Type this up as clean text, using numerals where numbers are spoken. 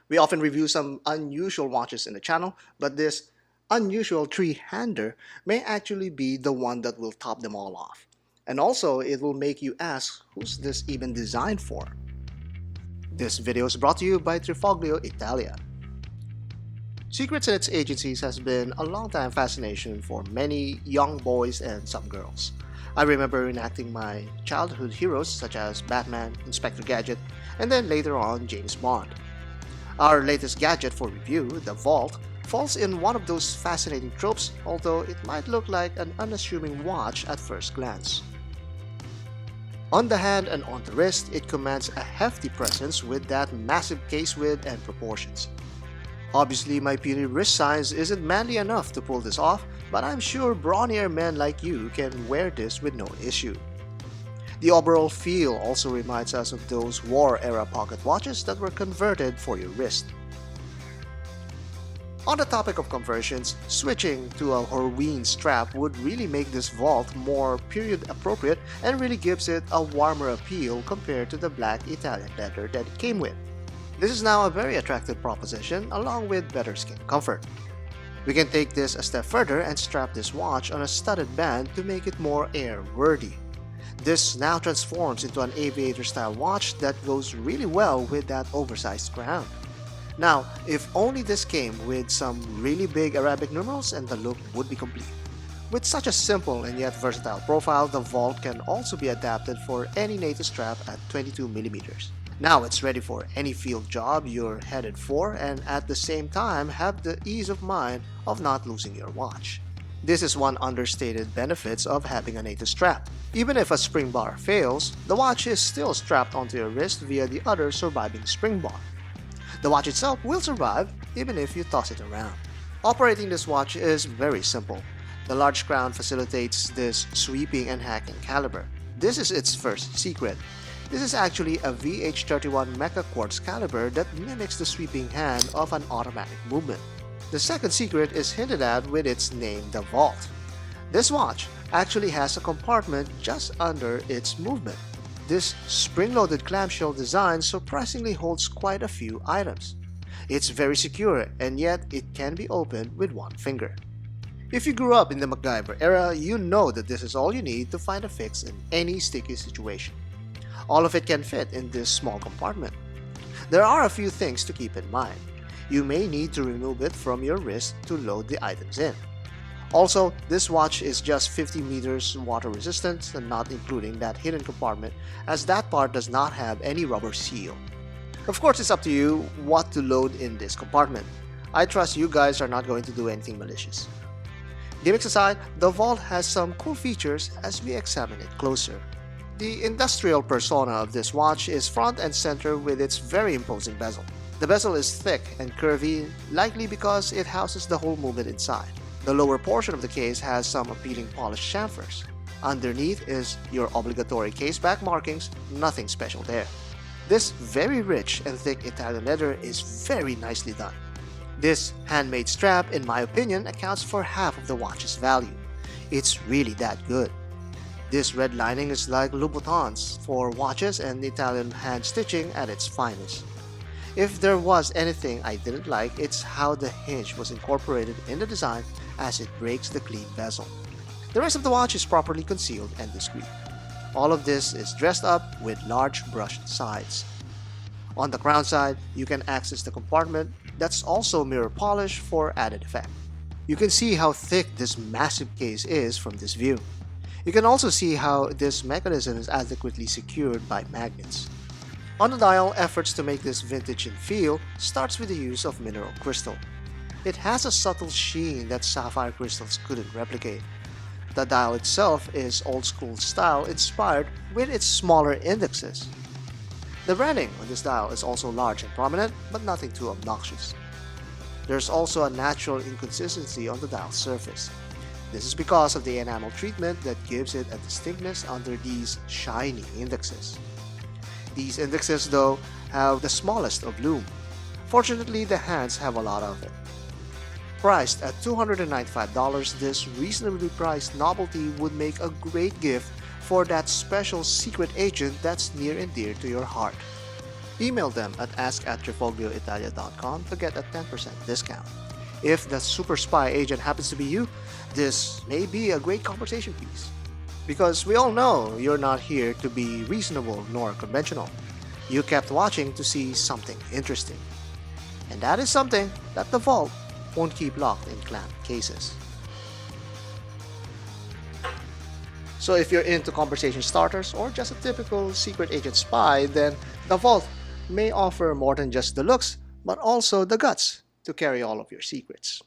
We often review some unusual watches in the channel, but this unusual three-hander may actually be the one that will top them all off. And also, it will make you ask, who's this even designed for? This video is brought to you by Trifoglio Italia. Secrets and its agencies has been a long-time fascination for many young boys and some girls. I remember enacting my childhood heroes such as Batman, Inspector Gadget, and then later on James Bond. Our latest gadget for review, the Vault, falls in one of those fascinating tropes, although it might look like an unassuming watch at first glance. On the hand and on the wrist, it commands a hefty presence with that massive case width and proportions. Obviously, my puny wrist size isn't manly enough to pull this off, but I'm sure brawnier men like you can wear this with no issue. The overall feel also reminds us of those war-era pocket watches that were converted for your wrist. On the topic of conversions, switching to a Horween strap would really make this Vault more period appropriate and really gives it a warmer appeal compared to the black Italian leather that it came with. This is now a very attractive proposition along with better skin comfort. We can take this a step further and strap this watch on a studded band to make it more airworthy. This now transforms into an aviator-style watch that goes really well with that oversized crown. Now, if only this came with some really big Arabic numerals and the look would be complete. With such a simple and yet versatile profile, the Vault can also be adapted for any native strap at 22mm. Now it's ready for any field job you're headed for and at the same time have the ease of mind of not losing your watch. This is one understated benefits of having a native strap. Even if a spring bar fails, the watch is still strapped onto your wrist via the other surviving spring bar. The watch itself will survive even if you toss it around. Operating this watch is very simple. The large crown facilitates this sweeping and hacking caliber. This is its first secret. This is actually a VH31 Mecha Quartz caliber that mimics the sweeping hand of an automatic movement. The second secret is hinted at with its name, the Vault. This watch actually has a compartment just under its movement. This spring-loaded clamshell design surprisingly holds quite a few items. It's very secure and yet it can be opened with one finger. If you grew up in the MacGyver era, you know that this is all you need to find a fix in any sticky situation. All of it can fit in this small compartment. There are a few things to keep in mind. You may need to remove it from your wrist to load the items in. Also, this watch is just 50 meters water resistant and not including that hidden compartment as that part does not have any rubber seal. Of course, it's up to you what to load in this compartment. I trust you guys are not going to do anything malicious. Gimmicks aside, the Vault has some cool features as we examine it closer. The industrial persona of this watch is front and center with its very imposing bezel. The bezel is thick and curvy, likely because it houses the whole movement inside. The lower portion of the case has some appealing polished chamfers. Underneath is your obligatory case back markings, nothing special there. This very rich and thick Italian leather is very nicely done. This handmade strap, in my opinion, accounts for half of the watch's value. It's really that good. This red lining is like Louboutins for watches and Italian hand stitching at its finest. If there was anything I didn't like, it's how the hinge was incorporated in the design as it breaks the clean bezel. The rest of the watch is properly concealed and discreet. All of this is dressed up with large brushed sides. On the crown side, you can access the compartment that's also mirror polished for added effect. You can see how thick this massive case is from this view. You can also see how this mechanism is adequately secured by magnets. On the dial, efforts to make this vintage in feel starts with the use of mineral crystal. It has a subtle sheen that sapphire crystals couldn't replicate. The dial itself is old school style inspired with its smaller indexes. The branding on this dial is also large and prominent, but nothing too obnoxious. There's also a natural inconsistency on the dial surface. This is because of the enamel treatment that gives it a distinctness under these shiny indexes. These indexes, though, have the smallest of lume. Fortunately, the hands have a lot of it. Priced at $295, this reasonably priced novelty would make a great gift for that special secret agent that's near and dear to your heart. Email them at ask@trifoglioitalia.com to get a 10% discount. If the super spy agent happens to be you, this may be a great conversation piece. Because we all know you're not here to be reasonable nor conventional. You kept watching to see something interesting. And that is something that the vault won't keep locked in clamped cases. So if you're into conversation starters or just a typical secret agent spy, then the vault may offer more than just the looks, but also the guts to carry all of your secrets.